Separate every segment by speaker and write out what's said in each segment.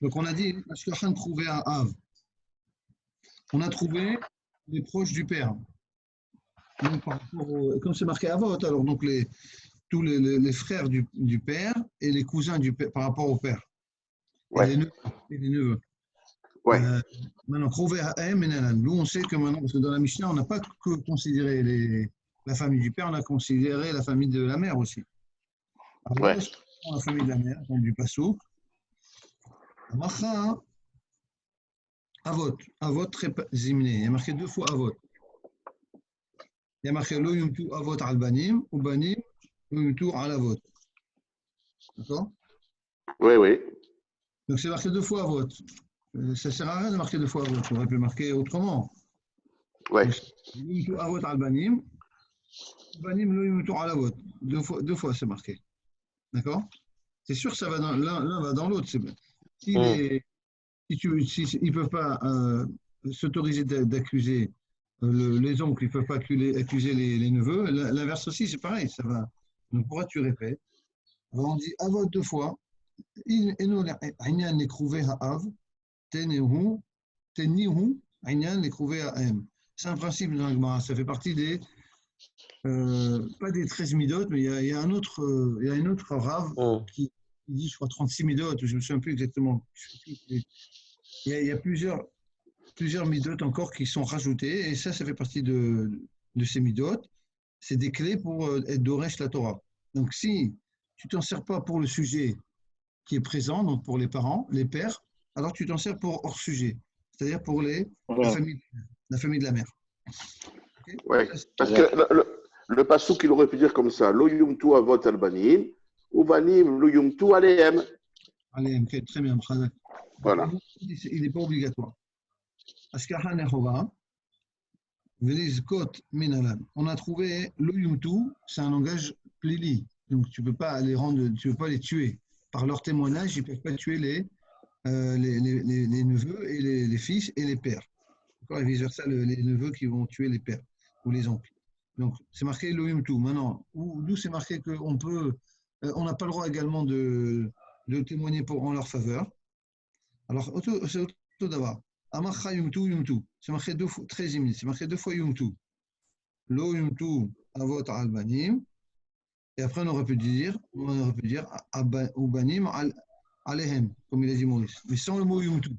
Speaker 1: Donc on a dit, Ashkachan trouvait un Av. On a trouvé les proches du père. Donc, comme c'est marqué Avot, alors donc tous les frères du père et les cousins du père par rapport au père. Et
Speaker 2: Ouais.
Speaker 1: les neveux.
Speaker 2: Ouais.
Speaker 1: Maintenant, trouver Ha'em et Nanan. Nous, on sait que maintenant, parce que dans la Mishnah, on n'a pas que considéré la famille du père, on a considéré la famille de la mère aussi. Alors,
Speaker 2: Ouais.
Speaker 1: la famille de la mère, donc du Passouk. Macha, Avot. Avot très zimné. Il y a marqué 2 fois Avot. Il y a marqué Lo yumtu Avot al Banim, ou Banim, Lo yumtu al Avot. D'accord?
Speaker 2: Oui, oui.
Speaker 1: Donc, c'est marqué 2 fois Avot. Ça ne sert à rien de marquer 2 fois Avot. On aurait pu marquer autrement.
Speaker 2: Ouais.
Speaker 1: Lo yumtu Avot al Banim, Banim Lo yumtu al Avot. 2 fois, c'est marqué. D'accord? C'est sûr que ça va l'un va dans l'autre. Si ils ne peuvent pas s'autoriser d'accuser les oncles, ils ne peuvent pas accuser les neveux, l'inverse aussi, c'est pareil. Ça va. Donc pourquoi tu répètes? Alors on dit avot 2 fois. C'est un principe dans l'Agmara. Ça fait partie des. Pas des 13 midot, mais il y a un autre, il y a une autre rave qui dit, je crois, 36 midot, je ne me souviens plus exactement. Il y a plusieurs midot encore qui sont rajoutés, et ça fait partie de ces midot. C'est des clés pour être doresh la Torah. Donc, si tu t'en sers pas pour le sujet qui est présent, donc pour les parents, les pères, alors tu t'en sers pour hors sujet, c'est-à-dire pour la famille de la mère. Okay?
Speaker 2: Ouais. Parce que le passouk, il aurait pu dire comme ça, Lo yumtu avot al banim, ou banim lo yumtu alehem.
Speaker 1: Allez, okay, très bien.
Speaker 2: Voilà.
Speaker 1: Il n'est pas obligatoire. Ashkahan Ehova, Velizkot Minalan. On a trouvé l'Oyumtu, c'est un langage plili. Donc tu ne peux pas les tuer. Par leur témoignage, ils ne peuvent pas tuer les neveux et les fils et les pères. Et vice-versa, les neveux qui vont tuer les pères ou les oncles. Donc c'est marqué l'Oyumtu. Maintenant, d'où c'est marqué qu'on peut, on n'a pas le droit également de témoigner en leur faveur. Alors, c'est auto d'abord. Amacha yumtu yumtu. C'est marqué 2 fois, 13 minutes. C'est marqué 2 fois yumtu. Lo yumtu avot al banim. Et après, on aurait pu dire ou banim alehem, comme il a dit Maurice. Mais sans le mot yumtu. On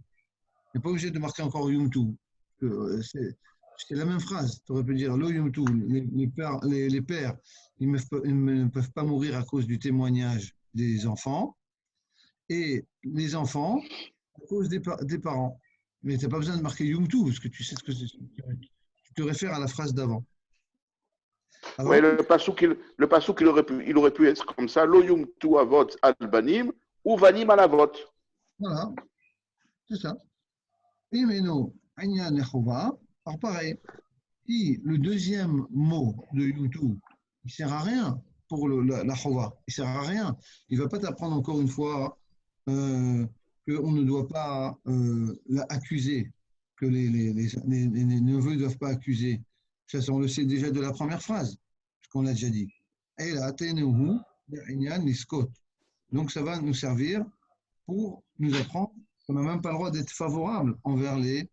Speaker 1: n'est pas obligé de marquer encore yumtu. C'est la même phrase. Tu aurais pu dire lo yumtu. Les pères, ils ne peuvent pas mourir à cause du témoignage des enfants. Et les enfants, à cause des parents. Mais tu n'as pas besoin de marquer Yumtu, parce que tu sais ce que c'est. Tu te réfères à la phrase d'avant.
Speaker 2: Oui, le passouk, il aurait pu être comme ça, Lo yumtu avot al banim, ou banim al avot.
Speaker 1: Voilà, c'est ça. Imeno, Anya Nechova. Alors pareil, si le deuxième mot de Yumtu, il ne sert à rien pour la Chova, il ne sert à rien. Il ne va pas t'apprendre encore une fois qu'on ne doit pas accuser, que les neveux ne doivent pas accuser. Ça, on le sait déjà de la première phrase, ce qu'on a déjà dit. Et là, donc ça va nous servir pour nous apprendre qu'on n'a même pas le droit d'être favorable envers les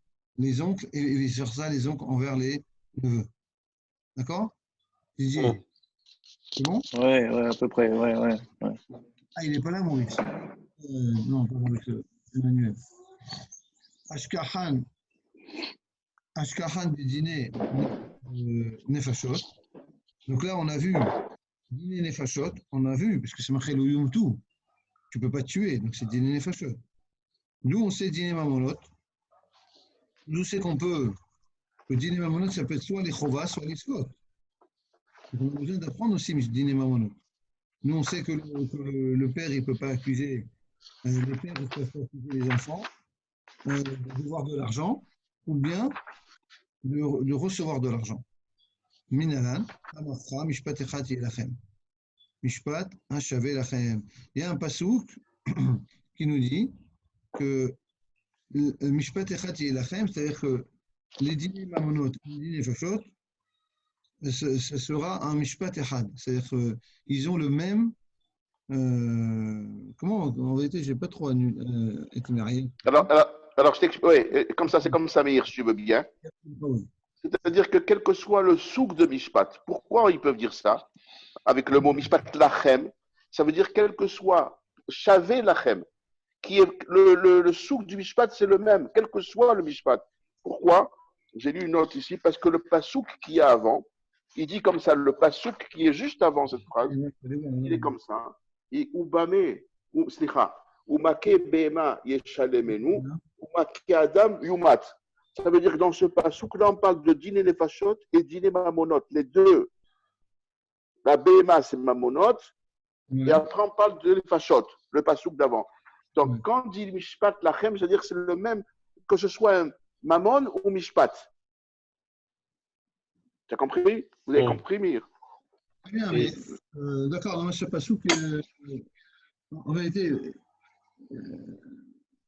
Speaker 1: oncles et vice-versa, les oncles envers les neveux. D'accord? Didier, c'est bon?
Speaker 3: Ouais, à peu près, ouais.
Speaker 1: Ah, il n'est pas là, Maurice. Non, pas avec Emmanuel. Ashkahan du dîner Nefashot. Donc là, on a vu dîner Nefashot, on a vu, parce que c'est marqué le Yumtu. Tu ne peux pas tuer, donc c'est dîner Nefashot. Nous, on sait dîner Mamonot. Nous, c'est qu'on peut. Le dîner Mamonot, ça peut être soit les Chovas, soit les Scott. On a besoin d'apprendre aussi dîner Mamonot. Nous, on sait que le père, il ne peut pas accuser. Les pères ne peuvent pas accuser les enfants de devoir de l'argent ou bien de recevoir de l'argent. Minalan, Amafra, Mishpat Echat Yelachem. Mishpat, Shavé Lachem. Il y a un pasouk qui nous dit que Mishpat Echat Yelachem, c'est-à-dire que les dîners mamonot, les dîners fachot, ce sera un Mishpat Echad. C'est-à-dire qu'ils ont le même comment, en vérité, je n'ai pas trop été marié.
Speaker 2: Alors je t'explique. Oui, comme ça, c'est comme ça, Meir, si tu veux bien.
Speaker 1: Oui.
Speaker 2: C'est-à-dire que quel que soit le souk de Mishpat, pourquoi ils peuvent dire ça avec le mot Mishpat Lachem? Ça veut dire quel que soit Shavé Lachem, qui est le souk du Mishpat, c'est le même, quel que soit le Mishpat. Pourquoi? J'ai lu une note ici, parce que le pasouk qu'il y a avant, il dit comme ça, le pasouk qui est juste avant cette phrase, il est comme ça. Et Ubame, slicha, Umake Bema Yeshalemenu, Umake Adam Yumat. Ça veut dire que dans ce pasouk-là, on parle de dîner les fachot et dîner mamonot, les deux. La Bema, c'est mamonot, et après on parle de les fachot, le pasouk d'avant. Donc, quand on dit Mishpat Lachem, c'est-à-dire que c'est le même, que ce soit un Mammon ou Mishpat. Tu as compris? Vous avez compris, Mir?
Speaker 1: Très bien, mais d'accord, dans ce pasouk, en vérité,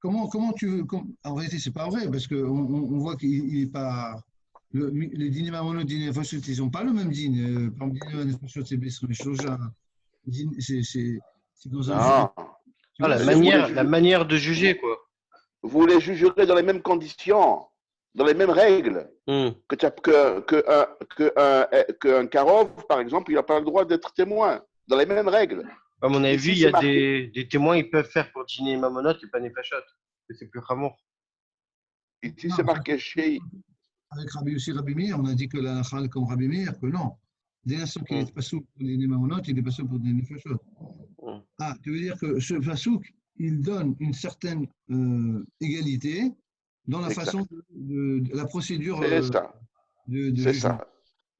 Speaker 1: comment tu veux. En réalité, c'est pas vrai, parce qu'on voit qu'il n'est pas. Les dîners mamono, les dîners fachot, ils n'ont pas le même dîner. Par exemple, dîner fachot, c'est Besra Shoja. C'est dans un
Speaker 2: Non.
Speaker 3: Ah, la manière de juger, quoi.
Speaker 2: Vous les jugerez dans les mêmes conditions, dans les mêmes règles. Qu'un Karov, par exemple, il n'a pas le droit d'être témoin, dans les mêmes règles.
Speaker 3: À mon avis, il y a des témoins, ils peuvent faire pour dîner mamonot et pas nefashot. C'est plus ramour.
Speaker 2: Ici, c'est marqué chez.
Speaker 1: Avec Rabbi Meir, on a dit que la halakha comme Rabbi Meir, que non. Dès l'instant qu'il n'est pas souk pour les mamonot, il n'est pas souk pour les nefashot. Ah, tu veux dire que ce pasouk, il donne une certaine égalité dans la façon de la procédure
Speaker 2: c'est ça.
Speaker 1: de
Speaker 2: c'est
Speaker 1: jugement.
Speaker 2: Ça.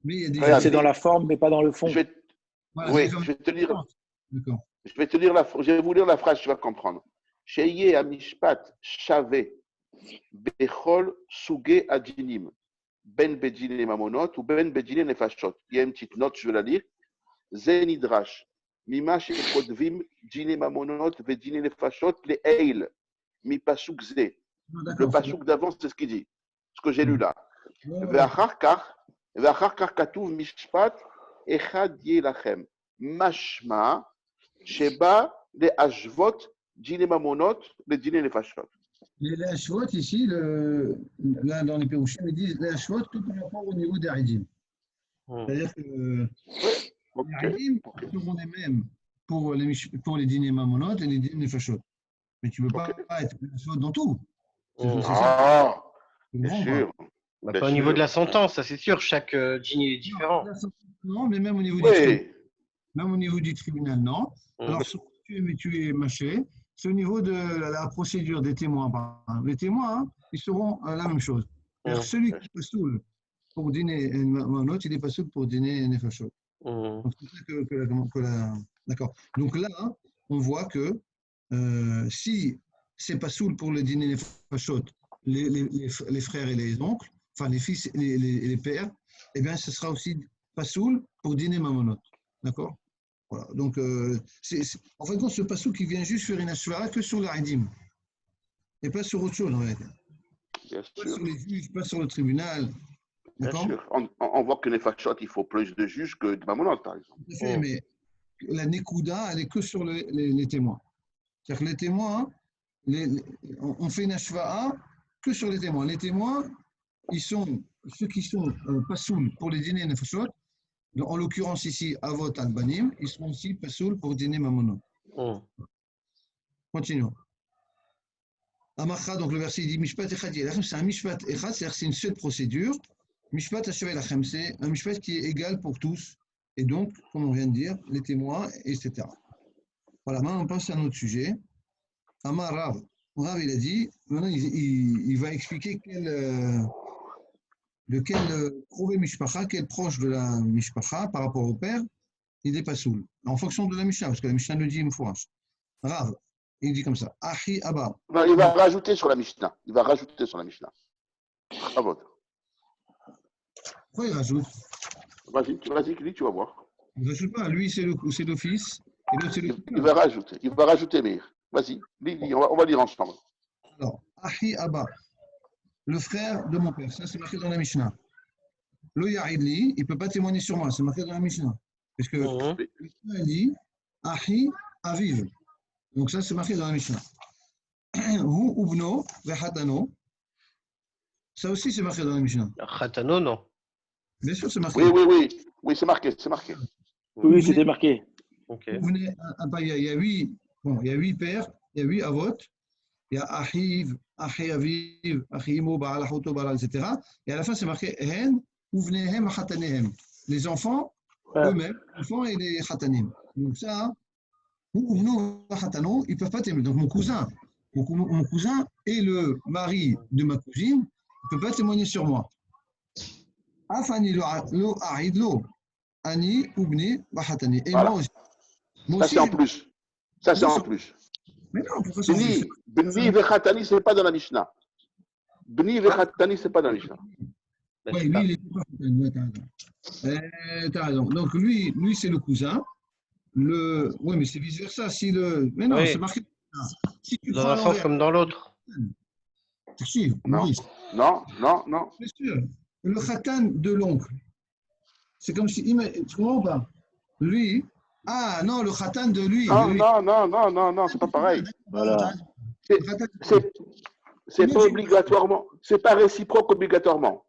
Speaker 1: Mais il y a des
Speaker 4: c'est dans la forme, mais pas dans le fond.
Speaker 1: Voilà,
Speaker 2: oui, je vais te lire.
Speaker 1: D'accord.
Speaker 2: Je vais vous lire la phrase, tu vas comprendre. Sheye amishpat shave bechol suge adinim ben bedine mamonot ou ben bedine nefashot. Il y a une petite note, je vais la lire. Zenidrash. Mima shekodvim dine mamonot vedine nefashot le'eil mi pasuk ze. Le pasuk d'avant, c'est ce qu'il dit. Ce que j'ai lu là. Ve'achar kach katuv mishpat echad yelachem mashma sheba le ashvot dine mamonot le dine nefashot.
Speaker 1: Les ashvot ici, là dans les pérouchim, ils disent les ashvot tout par rapport au niveau des ridim. C'est-à-dire que les ridim seront les mêmes pour les dîners mamonot et les dîners nefashot. Mais tu ne peux pas être ashvot dans tout.
Speaker 2: Ah, bien sûr.
Speaker 3: Pas au niveau de la sentence, ça c'est sûr, chaque dîner est différent.
Speaker 1: Non, mais même au niveau du tribunal. Même au niveau du tribunal, non. Alors, ce que tu es mâché, c'est au niveau de la procédure des témoins. Les témoins, ils seront la même chose. Celui qui est pas soul pour dîner un autre, il n'est pas soul pour dîner un nefashot. Donc, c'est ça que d'accord. Donc là, on voit que si c'est pas soul pour le dîner nefashot, les frères et les oncles, enfin les fils et les pères, eh bien, ce sera aussi pas soul pour dîner mamonot. D'accord? Voilà. Donc, en fait, ce pasouk qui vient juste faire une ashvara que sur la ridim. Et pas sur autre chose, en fait. Pas sur les juges, pas sur le tribunal.
Speaker 2: Bien sûr. On voit que les fachot, il faut plus de juges que de mamonot, par exemple.
Speaker 1: Tout à fait, mais la Nekuda, elle est que sur les témoins. C'est-à-dire que les témoins, on fait une ashvara que sur les témoins. Les témoins, ceux qui sont pas soul pour les dîners nefashot, en l'occurrence ici, Avot Albanim, ils seront aussi Pasoul pour dîner Mamono. Continuons. Amacha, donc le verset dit Mishpat Echad Yelachem, c'est un Mishpat Echad, c'est-à-dire c'est une seule procédure. Mishpat Hashem Elachem, c'est un Mishpat qui est égal pour tous. Et donc, comme on vient de dire, les témoins, etc. Voilà, maintenant on passe à un autre sujet. Amar Rav. Rav, il a dit, maintenant il va expliquer lequel prouver Mishpacha, quel proche de la Mishpacha par rapport au père, il est pas soul. En fonction de la Mishnah, parce que la Mishnah le dit une fois. Rav, il dit comme ça. Achi Abba.
Speaker 2: Non, il va rajouter sur la Mishnah. Avot.
Speaker 1: Pourquoi il rajoute?
Speaker 2: Vas-y, tu vas voir.
Speaker 1: Il ne rajoute pas. Lui, c'est le fils. Et l'autre, c'est le
Speaker 2: Il va rajouter, Meir. Vas-y, lis, on va lire ensemble.
Speaker 1: Alors, Achi Abba. Le frère de mon père, ça c'est marqué dans la Mishnah. Lo Ya'idli, il ne peut pas témoigner sur moi, c'est marqué dans la Mishnah. Parce que la Mishnah dit Ahi Aviv. Donc ça, c'est marqué dans la Mishnah. Hu ubno vehatano. Ça aussi, c'est marqué dans la Mishnah.
Speaker 3: Khatano, non.
Speaker 1: Bien sûr, c'est marqué.
Speaker 2: Oui, c'est marqué, c'est marqué.
Speaker 4: Oui, c'était marqué.
Speaker 3: Ok.
Speaker 1: Vous venez, il y a 8 pères, il y a 8 avot, il y a Ahiv, Ahi Aviv, Ahi Imo, Baal Achoto, Baal, etc. Et à la fin, c'est marqué Hen, Uvnehem, Khatanehem. Les enfants, eux-mêmes, les enfants et les Khatanim. Donc ça, Uvno, Khatano, ils ne peuvent pas témoigner. Donc mon cousin et le mari de ma cousine ne peuvent pas témoigner sur moi. Afani lo Ahid lo. Ani, Ubni, Khatani. Et
Speaker 2: Voilà.
Speaker 1: moi aussi.
Speaker 2: Ça, c'est en plus. Ça, c'est en plus.
Speaker 1: Mais non, pourquoi c'est en plus?
Speaker 2: Bni vechatani, ce n'est pas dans la Mishnah. Bni vechatani, ce n'est pas dans la Mishnah.
Speaker 1: Oui, lui, il est pas Khatani. T'as raison. Donc, lui c'est le cousin. Oui, mais c'est vice-versa. Mais non,
Speaker 3: Oui.
Speaker 1: c'est marqué. Si tu
Speaker 3: Dans
Speaker 1: prends
Speaker 3: un sens
Speaker 1: l'envers,
Speaker 3: comme dans l'autre.
Speaker 1: si,
Speaker 2: Non,
Speaker 1: Maurice,
Speaker 2: non.
Speaker 1: bien sûr, le khatan de l'oncle, c'est comme si, tu comprends pas? Lui, non, le khatan de lui.
Speaker 2: Non, c'est pas pareil.
Speaker 4: Voilà.
Speaker 2: C'est pas obligatoirement, c'est pas réciproque obligatoirement.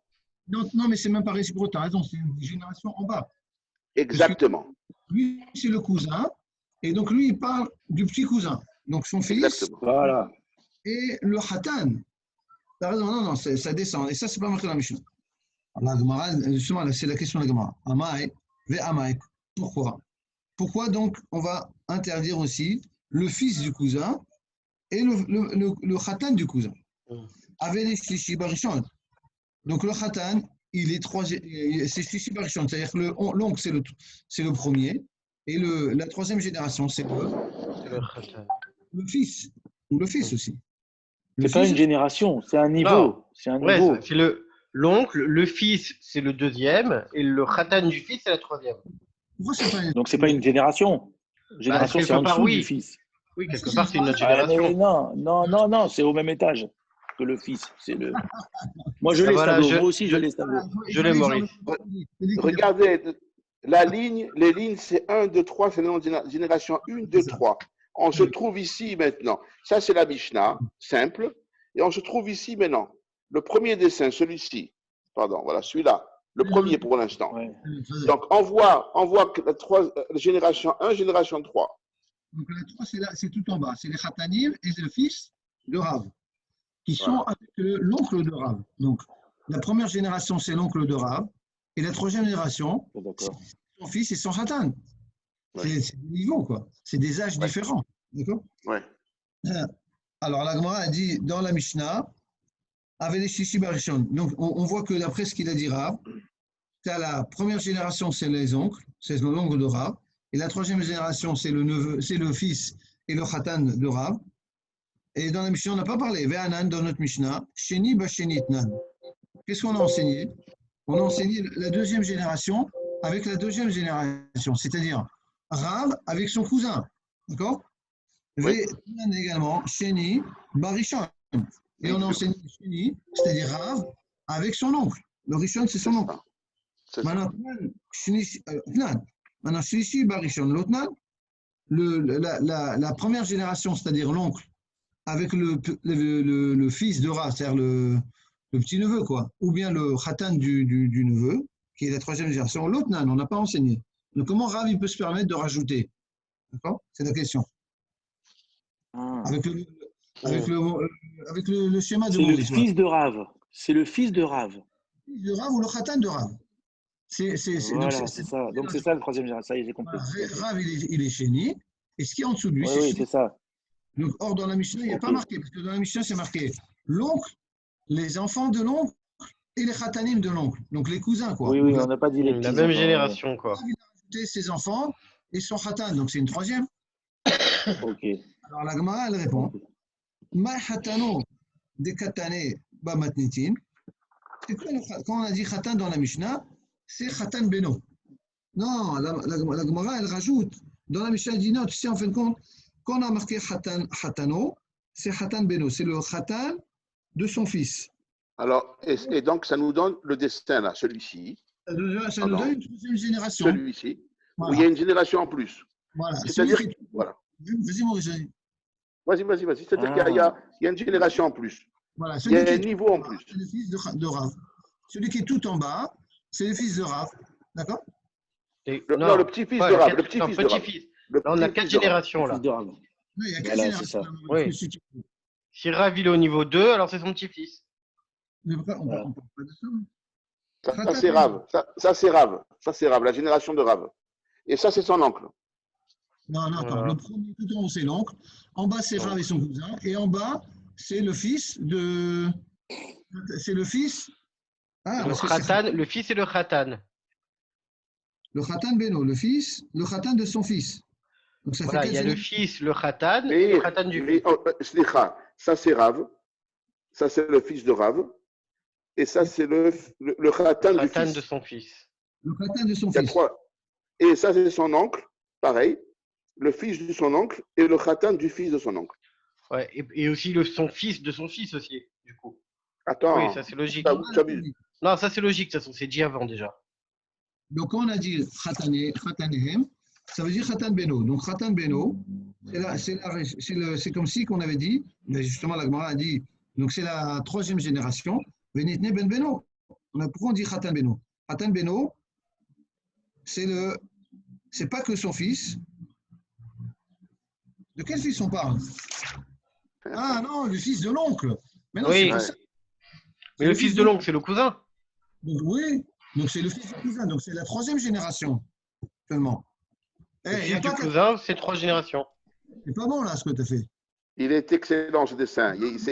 Speaker 1: Non, mais c'est même pas réciproque, tu as raison, c'est une génération en bas.
Speaker 2: Exactement.
Speaker 1: Lui, c'est le cousin, et donc lui, il parle du petit cousin. Donc son fils
Speaker 2: Exactement.
Speaker 4: Voilà.
Speaker 1: et le khatan. Tu as raison, non, ça descend. Et ça, c'est pas marqué dans la Mishnah. La Gemara, justement, c'est la question de la Gemara. Amaï, ve Amaï. Pourquoi donc on va interdire aussi le fils du cousin et le khatan du cousin? Avec les shlishi barishon. Donc le khatan, il est c'est shlishi barishon, c'est-à-dire que l'oncle c'est le premier et la troisième génération c'est
Speaker 3: Le Khatan.
Speaker 1: le fils ou le fils aussi.
Speaker 4: C'est pas une génération, c'est un niveau. C'est un niveau.
Speaker 3: Ouais, c'est l'oncle, le fils, c'est le deuxième, et le Khatan du fils, c'est la troisième.
Speaker 1: Pourquoi c'est pas
Speaker 4: Donc c'est pas une génération. Génération, c'est en
Speaker 3: quelque part,
Speaker 4: dessous
Speaker 3: oui.
Speaker 4: du fils.
Speaker 3: Oui, quelque part, c'est une autre
Speaker 4: Ah, mais
Speaker 3: génération.
Speaker 4: non, c'est au même étage que le fils. Moi, je
Speaker 3: Ah,
Speaker 4: l'ai
Speaker 3: voilà,
Speaker 4: tableau. Moi aussi, je l'ai tableau.
Speaker 3: Je l'ai, Maurice.
Speaker 2: Regardez, les lignes, c'est 1, 2, 3, c'est la génération 1, 2, 3. On se trouve ici maintenant. Ça, c'est la Mishnah, simple. Et on se trouve ici maintenant. Le premier dessin, celui-ci. Pardon, voilà, celui-là. Le premier pour l'instant.
Speaker 4: Ouais.
Speaker 2: Donc, on voit que la génération 1, génération 3.
Speaker 1: Donc la 3, c'est tout en bas. C'est les khatanim et le fils de Rav, qui sont avec l'oncle de Rav. Donc la première génération, c'est l'oncle de Rav. Et la troisième génération, c'est son fils et son khatan.
Speaker 2: Ouais.
Speaker 1: C'est des niveaux, quoi. C'est des âges différents. D'accord?
Speaker 2: Ouais.
Speaker 1: Alors la Gemara a dit dans la Mishnah, avec les shlishi barishon. Donc on voit que d'après ce qu'il a dit Rav, la première génération, c'est les oncles, c'est l'oncle de Rav. Et la troisième génération, c'est le neveu, c'est le fils et le khatan de Rav. Et dans la Mishnah, on n'a pas parlé. Ve'anan, dans notre Mishnah, Sheni b'Sheni Tnan. Qu'est-ce qu'on a enseigné? On a enseigné la deuxième génération avec la deuxième génération, c'est-à-dire Rav avec son cousin. D'accord? Ve'anan également, Sheni Barishon. Et on a enseigné Sheni, c'est-à-dire Rav avec son oncle. Le Rishon, c'est son oncle. Maintenant, Shlishi Barishon, l'Otnan, la première génération, c'est-à-dire l'oncle, avec le fils de Rav, c'est-à-dire le petit-neveu, quoi, ou bien le khatan du neveu, qui est la troisième génération, l'Otnan, on n'a pas enseigné. Donc, comment Rav il peut se permettre de rajouter? D'accord? C'est la question. Avec le schéma de
Speaker 4: C'est le
Speaker 1: Maurice.
Speaker 4: fils de Rav. C'est le fils de Rav.
Speaker 1: Le fils de Rav ou le khatan de Rav.
Speaker 4: Voilà, c'est ça. Donc c'est ça le troisième génération. Ça y est, j'ai compris.
Speaker 1: Rav, il est chéni. Et ce qui est en dessous de lui,
Speaker 4: Oui, c'est ça.
Speaker 1: Donc, or, dans la Mishnah, il n'y a pas marqué. Parce que dans la Mishnah, c'est marqué l'oncle, les enfants de l'oncle et les khatanim de l'oncle. Donc, les cousins, quoi.
Speaker 4: Oui,
Speaker 1: Donc,
Speaker 4: on n'a pas dit les petits.
Speaker 3: La même génération, quoi.
Speaker 1: Il a rajouté ses enfants et son khatan. Donc, c'est une troisième.
Speaker 4: Ok.
Speaker 1: Alors, la Gemara, elle répond Ma khatano de katane ba matnitin. Quand on a dit khatan dans la Mishnah, c'est khatan beno. Non, la Gemara, elle rajoute. Dans la Mishnah, elle dit non, tu sais, en fin de compte, quand on a marqué khatano, c'est khatan beno. C'est le khatan de son fils.
Speaker 2: Alors, et donc, ça nous donne le destin, là, celui-ci.
Speaker 1: Ça nous donne une troisième génération.
Speaker 2: Celui-ci, voilà. Où il y a une génération en plus.
Speaker 1: Voilà.
Speaker 2: C'est-à-dire, voilà.
Speaker 1: Vas-y, Maurice.
Speaker 2: Vas-y. C'est-à-dire qu'il y a une génération en plus.
Speaker 1: Voilà,
Speaker 2: Il y
Speaker 1: celui qui
Speaker 2: a un
Speaker 1: est tout
Speaker 2: niveau
Speaker 1: en
Speaker 2: en
Speaker 1: bas,
Speaker 2: plus.
Speaker 1: c'est le fils de Rav. Celui qui est tout en bas, c'est le fils de Rav. D'accord?
Speaker 2: Non, le petit-fils
Speaker 3: ouais,
Speaker 2: de Rav.
Speaker 3: non,
Speaker 2: Le petit-fils de Rav.
Speaker 3: petit-fils.
Speaker 2: Le
Speaker 3: Là, on a
Speaker 2: petit-fils
Speaker 3: 4
Speaker 2: de Rav.
Speaker 3: générations,
Speaker 4: Fils
Speaker 3: là.
Speaker 4: de Rav.
Speaker 1: Non, il y a 4
Speaker 4: Voilà, c'est
Speaker 1: générations
Speaker 4: ça.
Speaker 1: là, Maurice.
Speaker 3: Oui.
Speaker 1: Mais si tu veux.
Speaker 3: Si Rav, il est au niveau 2, alors c'est son petit-fils.
Speaker 1: Mais pourquoi on
Speaker 4: Voilà.
Speaker 1: parle pas de ça?
Speaker 2: Ça,
Speaker 1: Khatan
Speaker 2: c'est
Speaker 1: Beno.
Speaker 2: Rav. Ça, c'est Rav. Ça, c'est Rav, la génération de Rav. Et ça, c'est son oncle.
Speaker 1: Non, attends.
Speaker 3: Voilà.
Speaker 1: Le premier tout en haut, c'est l'oncle. En bas, c'est Rav et son cousin. Et en bas, c'est le fils de. C'est le fils. Ah,
Speaker 3: Le
Speaker 1: parce que
Speaker 3: Khatan, le fils et le Khatan.
Speaker 1: le Khatan Beno, le Khatan de son fils. Donc ça fait
Speaker 3: Voilà, il
Speaker 1: 4
Speaker 3: y a le
Speaker 1: générations.
Speaker 3: fils, le Khatan et le Khatan du fils.
Speaker 2: Slicha, ça, c'est Rav. Ça, c'est le fils de Rav. Et ça, c'est le Khatan du
Speaker 3: Khatan
Speaker 2: fils.
Speaker 3: de son fils.
Speaker 1: Le Khatan de son
Speaker 2: Il y a
Speaker 1: fils.
Speaker 2: 3. Et ça, c'est son oncle. Pareil. Le fils de son oncle et le Khatan du fils de son oncle.
Speaker 3: Ouais, et aussi son fils de son fils aussi, du coup.
Speaker 2: Attends.
Speaker 3: Oui, ça c'est logique.
Speaker 2: Tu abuses.
Speaker 3: Non, ça c'est logique, ça c'est dit avant déjà.
Speaker 1: Donc, quand on a dit Khatanehem, ça veut dire Khatan Beno. Donc, Khatan Beno, c'est comme si qu'on avait dit, mais justement, la Gemara a dit, donc c'est la 3e génération, Venitne Ben Beno. Pourquoi on dit Khatan Beno? Khatan Beno, c'est pas que son fils. De quel fils on parle? Ah non, le fils de l'oncle. Mais non,
Speaker 3: Oui.
Speaker 1: c'est pas ça.
Speaker 3: Mais le fils de l'oncle, c'est le cousin.
Speaker 1: Donc, oui, donc c'est le fils du cousin, donc c'est la 3e génération seulement.
Speaker 3: Le fils du cousin, c'est 3 générations.
Speaker 1: C'est pas bon là ce que tu as fait.
Speaker 2: Il est excellent ce dessin. Il est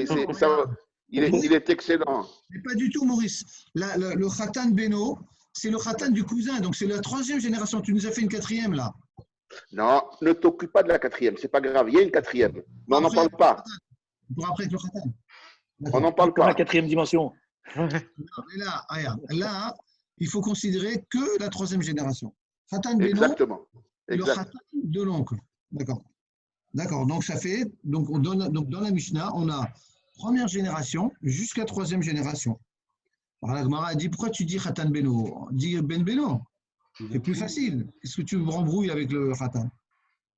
Speaker 2: excellent.
Speaker 1: Mais pas du tout, Maurice. Le Khatan Beno, c'est le Khatan du cousin, donc c'est la 3e génération. Tu nous as fait une 4e là.
Speaker 2: Non, ne t'occupe pas de la 4e, c'est pas grave. Il y a une 4e, mais on n'en parle pas.
Speaker 1: Pour après avec le Khatan.
Speaker 2: On n'en parle
Speaker 4: Comme la
Speaker 2: pas.
Speaker 4: 4e dimension.
Speaker 1: Mais là, regarde, là, il faut considérer que la 3e génération. Khatan Beno,
Speaker 2: Exactement.
Speaker 1: le
Speaker 2: Exact.
Speaker 1: Khatan de l'oncle. D'accord. D'accord. Donc ça fait, donc dans la Mishnah, on a 1re génération jusqu'à 3e génération. Alors la Gemara a dit, pourquoi tu dis Khatan Beno? Dis Ben Beno. C'est plus facile. Est-ce que tu me rembrouilles avec le Khatan?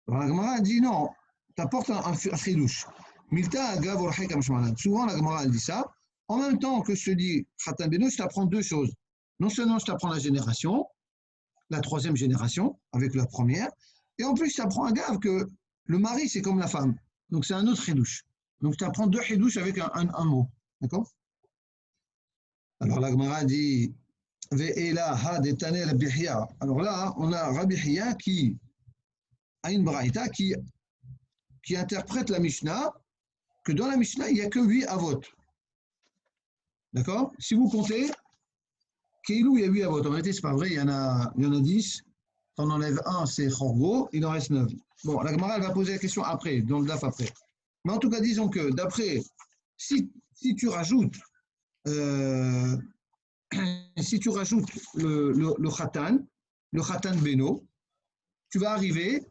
Speaker 1: Alors la Gemara a dit non, tu apportes un chidouche. Milta agav orhek amshmalan. Souvent la Gemara elle dit ça. En même temps que je te dis Khatan Beno, je t'apprends 2 choses. Non seulement je t'apprends la génération, la 3e génération, avec la première, et en plus je t'apprends un gave que le mari c'est comme la femme. Donc c'est un autre chidouche. Donc je t'apprends 2 chidouches avec un mot. D'accord? Alors la Gemara dit alors là, on a Rabbi Hiya qui a une braïta qui interprète la Mishnah que dans la Mishnah, il n'y a que 8 avot. D'accord? Si vous comptez, Keilou, il y a 8 avot. En réalité, ce n'est pas vrai, il y en a 10. Quand on enlève 1, c'est Chorgo, il en reste 9. Bon, la Gemara, elle va poser la question après, dans le DAF après. Mais en tout cas, disons que d'après, si tu rajoutes le Khatan Beno, tu vas arriver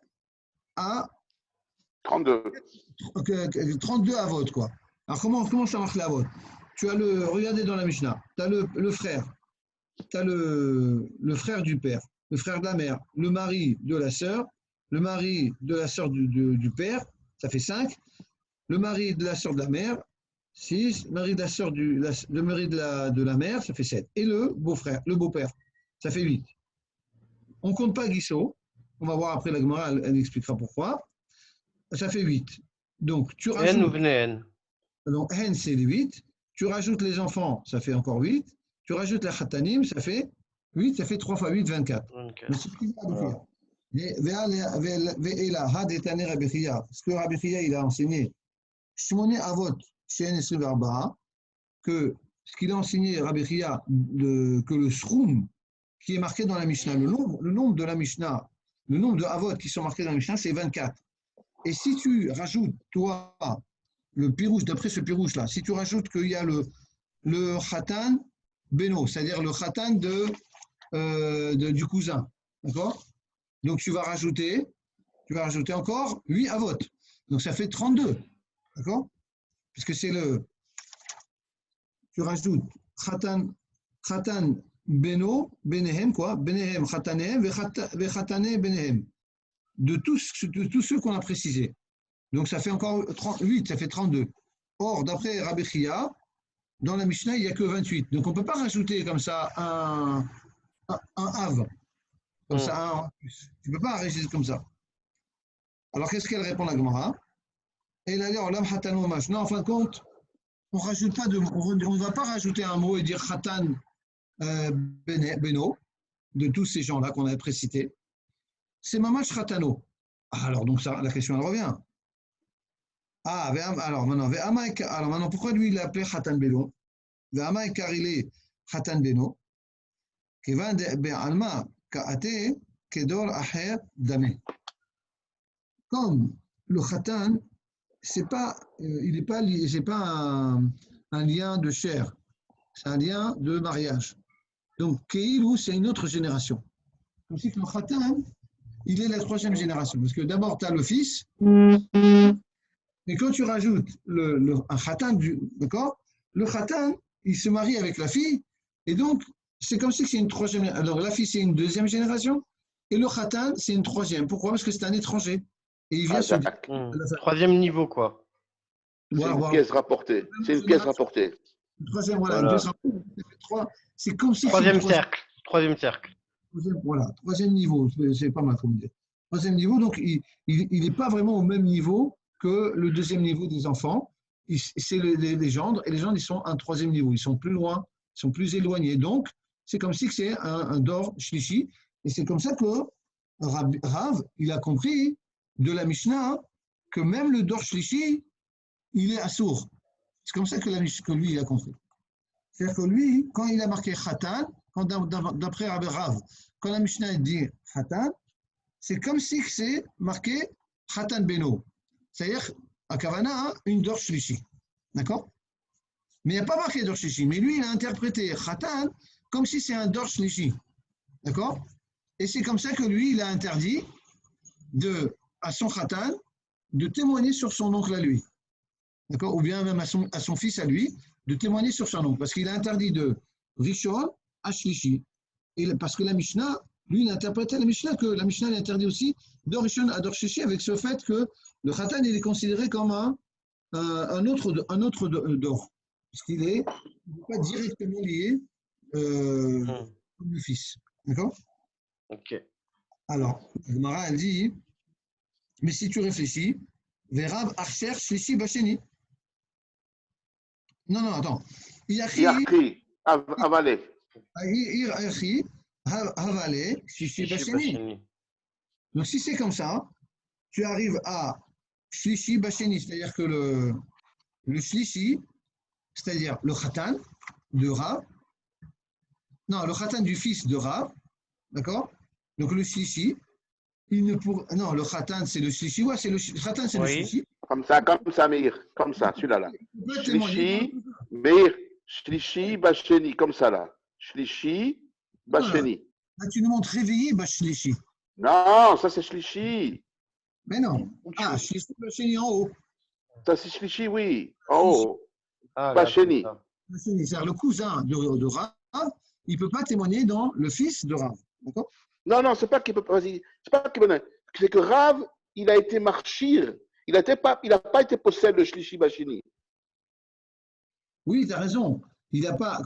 Speaker 1: à
Speaker 2: 32.
Speaker 1: 32 avot, quoi. Alors, comment ça marche l'avot? Tu as regardez dans la Mishnah, tu as le frère, tu as le frère du père, le frère de la mère, le mari de la sœur, le mari de la sœur du père, ça fait 5, le mari de la sœur de la mère, 6, le mari de la sœur le mari de la mère, ça fait 7. Et le beau-frère, le beau-père, ça fait 8. On ne compte pas Guissot. On va voir après la Gemara, elle expliquera pourquoi. Ça fait 8. Donc, tu rajoutes.
Speaker 3: N ou N.
Speaker 1: Donc, N, c'est les 8. Tu rajoutes les enfants, ça fait encore 8. Tu rajoutes la Khatanim, ça fait 8. Ça fait 3 fois 8, 24.
Speaker 3: Okay.
Speaker 1: Mais c'est ce qu'il a ce que Rabbi Chia, il a enseigné. Shmoné Avot, Shen Esrivarba, que ce qu'il a enseigné, Rabbi Chia, que le Sroum, qui est marqué dans la Mishnah, le nombre de la Mishnah, le nombre de Avot qui sont marqués dans la Mishnah, c'est 24. Et si tu rajoutes, toi, le pirouche, d'après ce pirouche-là, si tu rajoutes qu'il y a le Khatan Beno, c'est-à-dire le Khatan du cousin, d'accord? Donc tu vas rajouter encore 8 Avot. Donc ça fait 32, d'accord? Puisque c'est tu rajoutes Khatan Beno, Benehem, quoi? Benehem, Khatanehem, ve Khatane Benehem. de tous ceux qu'on a précisés. Donc ça fait encore 38, ça fait 32. Or, d'après Rabbi Chia, dans la Mishnah, il n'y a que 28. Donc on ne peut pas rajouter comme ça un Av, comme ça un en plus. Tu ne peux pas rajouter comme ça. Alors qu'est-ce qu'elle répond la Gemara? Elle a dit Olam Hatan Mamash. Non, en fin de compte, on ne va pas rajouter un mot et dire Khatan Beno, de tous ces gens-là qu'on avait précités. C'est Mamash Khatano. Alors donc ça, la question elle revient. Alors maintenant, pourquoi lui il l'a appelé Khatan Beno? Ve'ama ekarile Khatan Beno. Kevan be'alma ka'ate kedor aher dame. Comme le Khatan, c'est pas un lien de chair, c'est un lien de mariage. Donc Keilou, c'est une autre génération. Comme si le Khatan, il est la troisième génération. Parce que d'abord, tu as le fils, et quand tu rajoutes un Khatan, d'accord, le Khatan, il se marie avec la fille, et donc, c'est comme si c'est une troisième. Alors, la fille, c'est une deuxième génération, et le Khatan, c'est une troisième. Pourquoi? Parce que c'est un étranger. Et il vient
Speaker 3: Troisième niveau, quoi.
Speaker 2: C'est une pièce rapportée. C'est une pièce rapportée.
Speaker 1: Troisième, voilà. Une pièce rapportée. C'est comme si.
Speaker 3: Troisième cercle. Troisième cercle.
Speaker 1: Voilà, troisième niveau. C'est pas mal comme dire. Troisième niveau, donc il n'est pas vraiment au même niveau que le deuxième niveau des enfants. C'est les gendres, et les gendres, ils sont à un troisième niveau. Ils sont plus loin, ils sont plus éloignés. Donc, c'est comme si c'est un Dor Shlishi. Et c'est comme ça que Rav, il a compris de la Mishnah que même le Dor Shlishi, il est assourd. C'est comme ça que lui, il a compris. C'est-à-dire que lui, quand il a marqué Khatan, d'après Rav, quand la Mishnah dit Khatan, c'est comme si c'est marqué Khatan Beno. C'est-à-dire, à Kavana, une Dor Shlishi. D'accord? Mais il n'y a pas marqué Dor Shlishi. Mais lui, il a interprété Khatan comme si c'est un Dor Shlishi. D'accord? Et c'est comme ça que lui, il a interdit à son Khatan de témoigner sur son oncle à lui. D'accord? Ou bien même à son fils à lui, de témoigner sur son oncle. Parce qu'il a interdit de Rishon à Shlishi. Et parce que la Mishnah, lui, il a interprété la Mishnah que la Mishnah l'interdit aussi de Rishon à Dor Shlishi avec ce fait que le Khatan, il est considéré comme un autre Dor. Parce qu'il n'est pas directement lié comme le fils. D'accord?
Speaker 3: Ok.
Speaker 1: Alors, Gemara, elle dit, mais si tu réfléchis, Verav Archer Shlishi Basheni. Non, attends.
Speaker 2: Yachi, avalé.
Speaker 1: Yachi, avalé, Shlishi Basheni. Donc, si c'est comme ça, tu arrives à Shlishi Basheni, c'est-à-dire que le Shlishi, c'est-à-dire le Khatan de Rav, non, le Khatan du fils de Rav, d'accord? Donc le Shlishi, non, le Khatan, c'est le Shlishi, ouais, c'est le Khatan, c'est le Shlishi.
Speaker 2: Comme ça, Meir, comme ça, celui-là. Shlishi, Meir, Shlishi, Basheni, comme ça, là. Shlishi, Basheni.
Speaker 1: Là, tu nous montres réveillé, Shlishi.
Speaker 2: Non, ça c'est Shlishi.
Speaker 1: Mais non. Ah, Shlishi, Basheni en haut.
Speaker 2: Ça c'est Shlishi, oui, en haut. Basheni.
Speaker 1: C'est-à-dire le cousin de Rav, il ne peut pas témoigner dans le fils de Rav. D'accord?
Speaker 2: Non, c'est pas qu'il peut pas. C'est pas qu'il peut. C'est que Rav, il a été marchir. Il n'a pas été possède de Shlishi Basheni.
Speaker 1: Oui, tu as raison. Il n'a pas.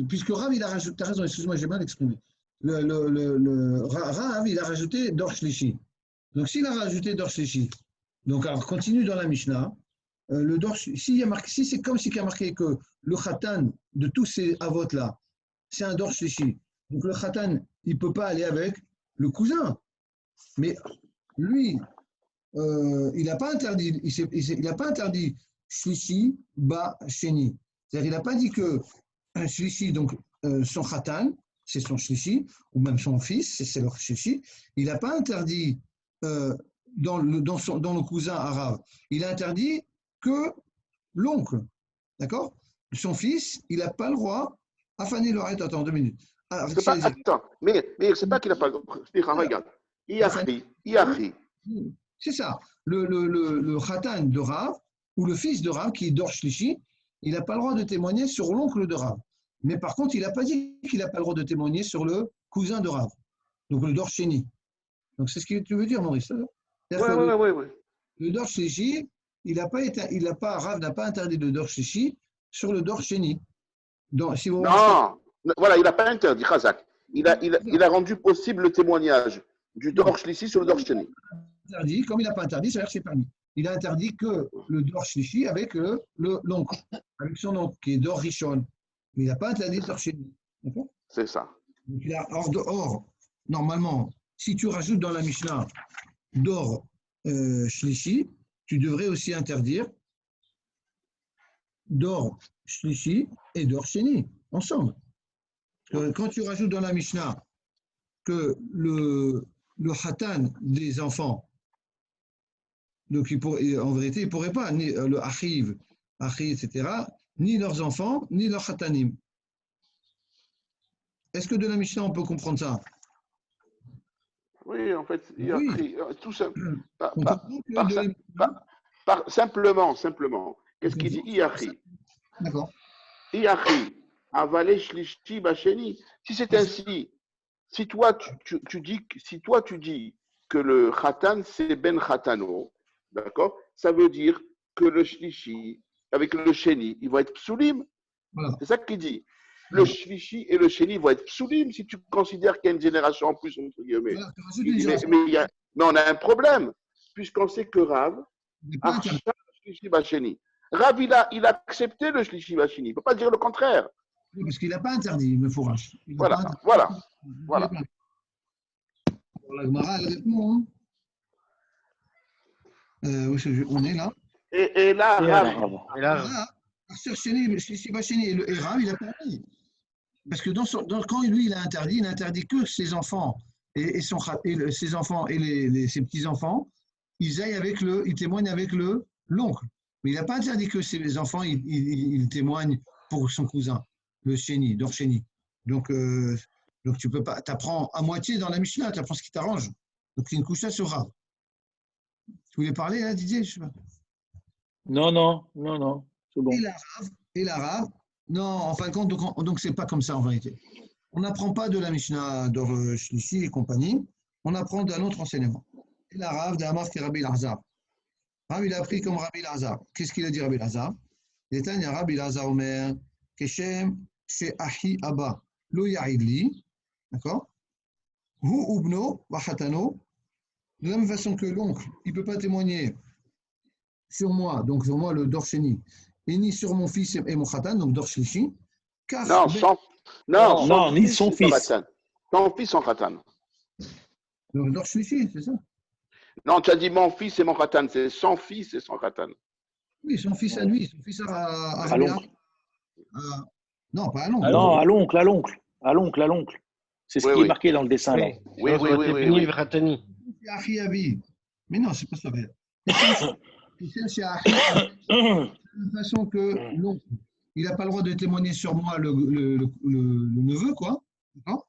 Speaker 1: Puisque Rav, il a rajouté. Tu as raison, excuse-moi, j'ai mal exprimé. Rav, il a rajouté Dor Shlishi. Donc, s'il a rajouté Dor Shlishi, donc alors continue dans la Mishnah. Le Dor, si c'est comme si il y a marqué que le Khatan de tous ces avots-là, c'est un Dor Shlishi. Donc le Khatan, il ne peut pas aller avec le cousin. Mais lui, il n'a pas interdit, il n'a pas interdit Shlishi ba Sheni. C'est-à-dire, il n'a pas dit que Shlishi, donc son Khatan, c'est son Shlishi, ou même son fils, c'est leur Shlishi. Il n'a pas interdit dans le cousin arabe. Il a interdit que l'oncle. D'accord? Son fils, il n'a pas le droit. Afani l'arrête, attends 2 minutes. Alors,
Speaker 2: attends, mais c'est pas qu'il n'a pas le droit. Regarde. Iachi.
Speaker 1: C'est ça. Le Khatan de Rav, ou le fils de Rav, qui est Dor Shlishi, il n'a pas le droit de témoigner sur l'oncle de Rav. Mais par contre, il n'a pas dit qu'il n'a pas le droit de témoigner sur le cousin de Rav. Donc le Dor Sheni. Donc, c'est ce que tu veux dire, Maurice.
Speaker 2: Oui,
Speaker 1: C'est-à-dire que
Speaker 2: oui, oui, oui.
Speaker 1: le Dor Shlishi, Rav n'a pas interdit le Dor Shlishi sur le Dor Sheni. Donc, si vous remarquez,
Speaker 2: Non, voilà, il n'a pas interdit, Khazak. Il a rendu possible le témoignage du Dor Shlishi sur le Dor Sheni.
Speaker 1: interdit, comme il n'a pas interdit, ça veut dire que c'est permis. Il a interdit que le Dor Shlishi avec l'oncle, avec son oncle, qui est Dor Rishon. Mais il n'a pas interdit le Dor Sheni. D'accord?
Speaker 2: C'est ça.
Speaker 1: Donc, or, normalement, si tu rajoutes dans la Mishnah Dor Shlishi, tu devrais aussi interdire Dor Shlishi et Dor Sheni, ensemble. Quand tu rajoutes dans la Mishnah que le Hatan des enfants, donc en vérité, il ne pourrait pas, ni le Achiv, etc., ni leurs enfants, ni leurs Hatanim. Est-ce que de la Mishnah, on peut comprendre ça?
Speaker 2: Oui, en fait, il a
Speaker 1: Oui.
Speaker 2: pris tout ça.
Speaker 1: On comprend que
Speaker 2: Simplement. Qu'est-ce qu'il dit? Iachi.
Speaker 1: D'accord.
Speaker 2: Iachi. Avalé shlishi basheni. Si c'est ainsi, si toi tu dis que le khatan c'est ben khatano, d'accord? Ça veut dire que le shlishi avec le sheni, il va être psulim.
Speaker 1: Voilà.
Speaker 2: C'est ça qu'il dit. Le shlishi et le sheni vont être psulim si tu considères qu'il y a une génération en plus entre guillemets.
Speaker 1: Voilà, tu rajoutes
Speaker 2: Il
Speaker 1: une
Speaker 2: dit,
Speaker 1: génération.
Speaker 2: mais on a un problème puisqu'on sait que Rav
Speaker 1: Il n'est pas interdit.
Speaker 2: Acha shlishi basheni. Rav il a accepté le shlishi basheni. Il ne peut pas dire le contraire.
Speaker 1: Oui, parce qu'il n'a pas interdit le fourrage. Il n'a
Speaker 2: Voilà,
Speaker 1: pas interdit.
Speaker 2: voilà.
Speaker 1: Alors, la Gemara, elle répond. On est là.
Speaker 2: Et là,
Speaker 4: Et
Speaker 2: Rav,
Speaker 4: alors,
Speaker 3: Et là,
Speaker 1: Là, Archer Sheni, Shlishi Sheni et Rav, il a permis. Parce que quand lui, il a interdit que ses enfants et ses enfants et ses petits-enfants, ils témoignent avec l'oncle. Mais il n'a pas interdit que ses enfants, ils témoignent pour son cousin, le Sheni, Dor Sheni. Donc tu peux pas, tu apprends à moitié dans la Mishnah, tu apprends ce qui t'arrange. Donc c'est une couche sur Rav. Tu voulais parler, hein, Didier? Je sais pas.
Speaker 4: non, c'est bon.
Speaker 1: Et l'arabe, non, en fin de compte, donc c'est pas comme ça en vérité. On n'apprend pas de la Mishnah d'Or Shlishi et compagnie, on apprend d'un autre enseignement. Et l'arabe d'Amar qui est Rabbi Lazar. Rabbi il a appris comme Rabbi Lazar. Qu'est-ce qu'il a dit Rabbi Lazar? Il y a Rabbi Lazar Omer, Keshem, She Ahi Abba, Lo Ya'idli, d'accord? Hu Ubno, Wachatano, de la même façon que l'oncle, il ne peut pas témoigner sur moi, donc sur moi le Dor Sheni, et ni sur mon fils et mon Khatan, donc Dor Shlishi, car
Speaker 4: Non, ni son fils.
Speaker 2: Ton fils en khatan.
Speaker 1: donc Dor Shlishi, c'est ça?
Speaker 2: Non, tu as dit mon fils et mon khatan, c'est son fils et son khatan.
Speaker 1: Oui, son fils à lui, son fils à
Speaker 4: À l'oncle.
Speaker 1: non, pas à l'oncle.
Speaker 4: Ah non, à l'oncle. C'est ce
Speaker 2: Oui,
Speaker 4: qui
Speaker 2: oui.
Speaker 4: est marqué dans le dessin là.
Speaker 2: Oui.
Speaker 3: Ratani.
Speaker 1: C'est Achi Abi. Mais non, c'est pas ça. C'est Achi Abi. De toute façon que l'oncle, il n'a pas le droit de témoigner sur moi le neveu, quoi. D'accord?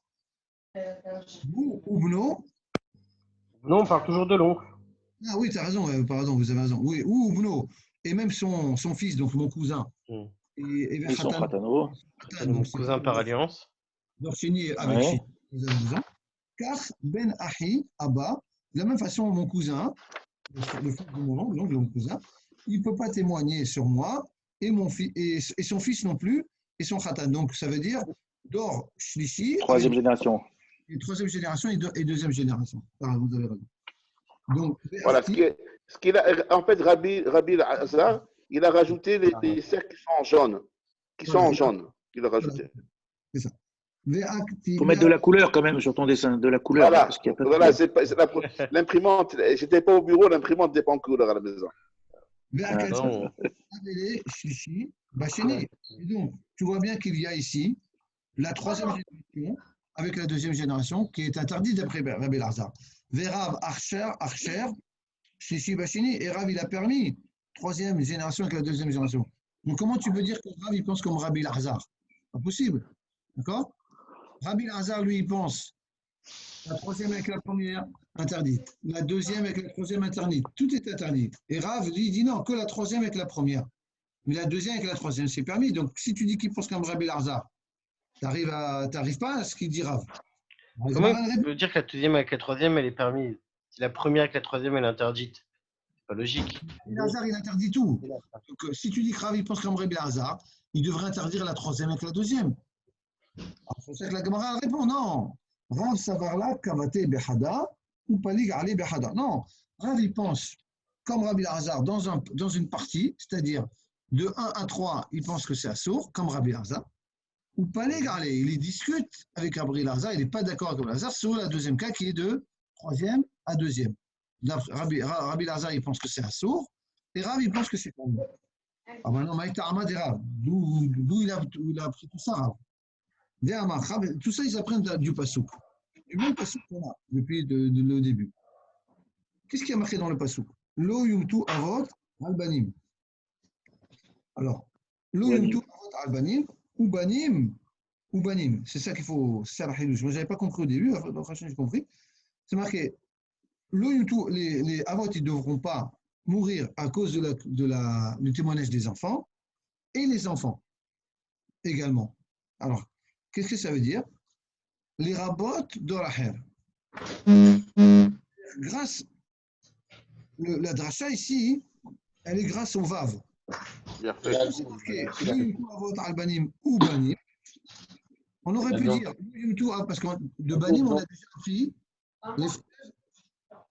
Speaker 1: Ou Bno.
Speaker 3: Non, on parle toujours de l'oncle.
Speaker 1: Ah oui, tu as raison, pardon, vous avez raison. Oui, ou Bno. Et même son fils, donc mon cousin.
Speaker 4: Et son Khatano.
Speaker 3: Mon cousin par alliance.
Speaker 1: Dorchini avec
Speaker 4: Ouais.
Speaker 1: Chini, vous avez raison. Car Ben Ahi, Abba, de la même façon, mon cousin, le fils de mon oncle, donc mon cousin, il ne peut pas témoigner sur moi et son fils non plus, et son khatan. Donc ça veut dire Dor Shlishi,
Speaker 4: Troisième génération.
Speaker 1: troisième génération et deuxième génération. Ah, vous avez raison. Donc,
Speaker 2: Voilà, en fait, Rabbi Lazar, il a rajouté les cercles qui sont en jaune. Il a rajouté.
Speaker 1: C'est ça.
Speaker 4: Il faut mettre de la couleur quand même sur ton dessin, de la couleur.
Speaker 2: Voilà,
Speaker 4: Parce qu'il y a pas de couleur.
Speaker 2: l'imprimante, j'étais pas au bureau, l'imprimante n'était pas en couleur à la maison.
Speaker 3: Non.
Speaker 1: Et donc, tu vois bien qu'il y a ici la troisième génération avec la deuxième génération qui est interdite d'après Rabbi Lazar. Verav Archer, Shishi Bashini, et Rav il a permis troisième génération avec la deuxième génération. Donc comment tu peux dire que Rav il pense comme Rabbi Lazar? Pas possible. D'accord? Rabbi Lazar, lui, il pense la troisième avec la première, interdite. La deuxième avec la troisième, interdite. Tout est interdit. Et Rav, lui, il dit non, que la troisième avec la première. Mais la deuxième avec la troisième, c'est permis. Donc, si tu dis qu'il pense comme Rabbi Lazar, tu n'arrives pas à ce qu'il dit Rav.
Speaker 3: Comment il peut dire que la deuxième avec la troisième, elle est permise? Si la première avec la troisième, elle est interdite. C'est pas logique.
Speaker 1: Rabbi Lazar, il interdit tout. Donc, si tu dis que Rav, il pense comme Rabbi Lazar, il devrait interdire la troisième avec la deuxième. C'est ça que la Gemara répond, non. Rav Savarla, Kavate Behada, ou Palig Ali Behada. Non, Rav, il pense comme Rabbi Lazar dans une partie, c'est-à-dire de 1 à 3, il pense que c'est assourd, comme Rabbi Lazar. Ou Palig Ali, il discute avec Rabbi Lazar, il n'est pas d'accord avec Rabbi Lazar sur la deuxième cas qui est de troisième à deuxième. Rabbi Lazar, il pense que c'est assourd, et Rav, il pense que c'est comme. Ah ben non, Maïta Ahmad et Rav. D'où il a appris tout ça, Rav. Tout ça, ils apprennent du Passouk. Du même Passouk qu'on a depuis le début. Qu'est-ce qui a marqué dans le Passouk? Lo yumtu avot albanim. Alors, lo yumtu avot albanim, ou banim. C'est ça qu'il faut. C'est ça la hilouche. Moi, je n'avais pas compris au début, donc j'ai compris. C'est marqué lo yumtu, les avot, ils ne devront pas mourir à cause du témoignage des enfants, et les enfants également. Alors, qu'est-ce que ça veut dire? Les rabots d'Oraher. Grâce, la dracha ici, elle est grâce au Vav. On aurait pu dire, parce que de Banim, on a déjà appris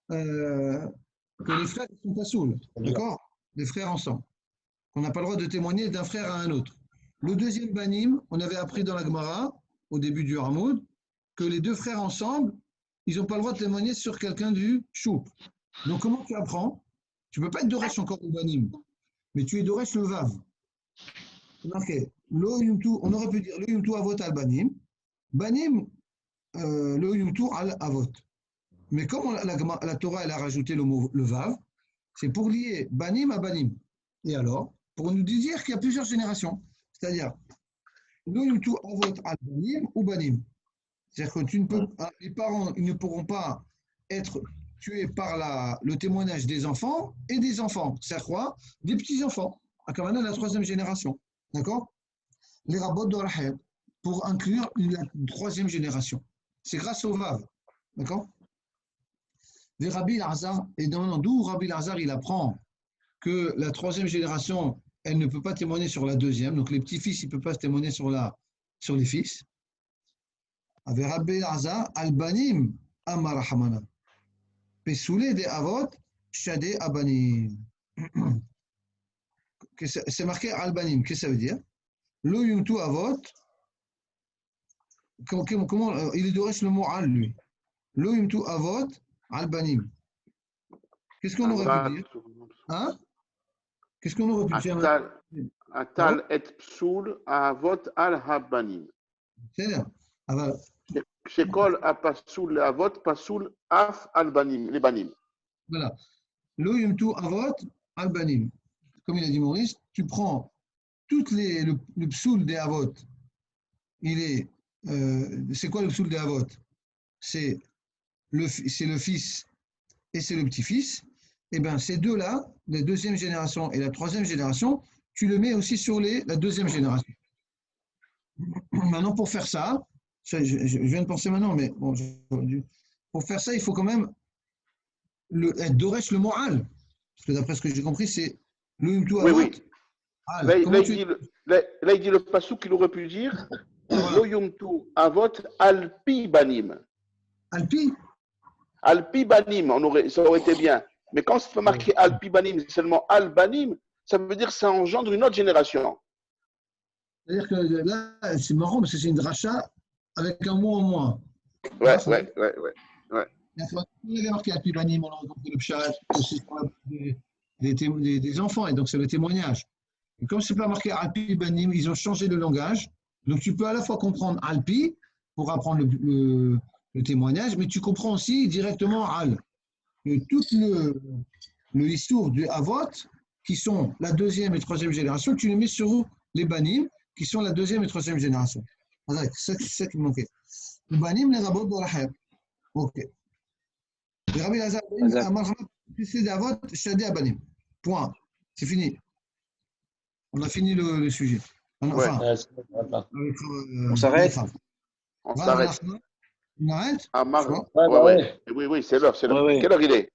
Speaker 1: que les frères ne sont pas saouls. D'accord? Les frères ensemble. On n'a pas le droit de témoigner d'un frère à un autre. Le deuxième Banim, on avait appris dans la Gemara, au début du Hamoud, que les deux frères ensemble, ils n'ont pas le droit de témoigner sur quelqu'un du Choup. Donc, comment tu apprends? Tu ne peux pas être Doresh encore au Banim, mais tu es Doresh le Vav. C'est marqué. On aurait pu dire le Yumtu Avot al Banim, Banim, le Yumtu al Avot. Mais comme la Torah elle a rajouté le mot le Vav, c'est pour lier Banim à Banim. Et alors, pour nous dire qu'il y a plusieurs générations. C'est-à-dire, le Yumtu Avot al Banim ou Banim. C'est-à-dire que les parents ils ne pourront pas être tués par le témoignage des enfants et des enfants. C'est quoi? Des petits-enfants. À Kamana, la troisième génération. D'accord? Les rabbins d'Oraheb, pour inclure la troisième génération. C'est grâce au Vav. D'accord? Les Rabbi Lazar, et d'où Rabbi Lazar il apprend que la troisième génération, elle ne peut pas témoigner sur la deuxième. Donc les petits-fils, ils ne peuvent pas témoigner sur les fils. Avec Rabbi Lazar, Al-Banim, Amarahamana. Pesoulé des Avot, Shadé Abanim. C'est marqué Al-Banim. Qu'est-ce que ça veut dire? Lo Yumtu Avot. Comment il est le mot Al, lui? Lo Yumtu Avot, Al-Banim. Qu'est-ce qu'on aurait pu dire? Hein? Qu'est-ce qu'on aurait pu dire?
Speaker 2: Atal et psoul avot al-habanim.
Speaker 1: C'est-à-dire,
Speaker 2: Shekol a pasoul avot, pasoul af al-banim, les banim.
Speaker 1: Voilà. Lo yumtu avot al-banim. Comme il a dit Maurice, tu prends le psoul des avot. C'est quoi le psoul des avot? C'est le fils et c'est le petit-fils. Eh bien, ces deux-là, la deuxième génération et la troisième génération, tu le mets aussi sur la deuxième génération. Maintenant, pour faire ça, je viens de penser maintenant, mais bon, pour faire ça, il faut quand même être Doresh le moral. Parce que d'après ce que j'ai compris, c'est le Yumtu Avot.
Speaker 2: Oui. Là, il dit le passouk qu'il aurait pu dire Lo Yumtu Avot Alpi Banim.
Speaker 1: Alpi?
Speaker 2: Alpi Banim, ça aurait été bien. Mais quand c'est marqué Alpi Banim, c'est seulement Al Banim, ça veut dire que ça engendre une autre génération.
Speaker 1: C'est-à-dire que là, c'est marrant parce que c'est une dracha avec un mot en moins.
Speaker 2: Ouais.
Speaker 1: Il y avait marqué Alpi Banim, on a compris le pshat, c'est des enfants, et donc c'est le témoignage. Et comme ce n'est pas marqué Alpi Banim, ils ont changé le langage. Donc tu peux à la fois comprendre Alpi pour apprendre le témoignage, mais tu comprends aussi directement Al. Tout le histoire du Avot, qui sont la deuxième et troisième génération, tu les mets sur les Banim, qui sont la deuxième et troisième génération. C'est ça qui me manquait. Les Banim, les Rabot de la Heb. Ok. Les Rabbi Lazar, c'est d'Avot, Shadé à Banim. Point. C'est fini. On a fini le sujet. Enfin,
Speaker 4: on s'arrête.
Speaker 2: On s'arrête.
Speaker 1: On arrête?
Speaker 2: Amar.
Speaker 1: Tu vois?
Speaker 4: Ouais,
Speaker 2: Ouais,
Speaker 4: bah
Speaker 2: ouais.
Speaker 4: ouais.
Speaker 2: Oui, oui, c'est l'heure, c'est l'heure.
Speaker 4: Ouais, ouais.
Speaker 2: Quelle heure il est?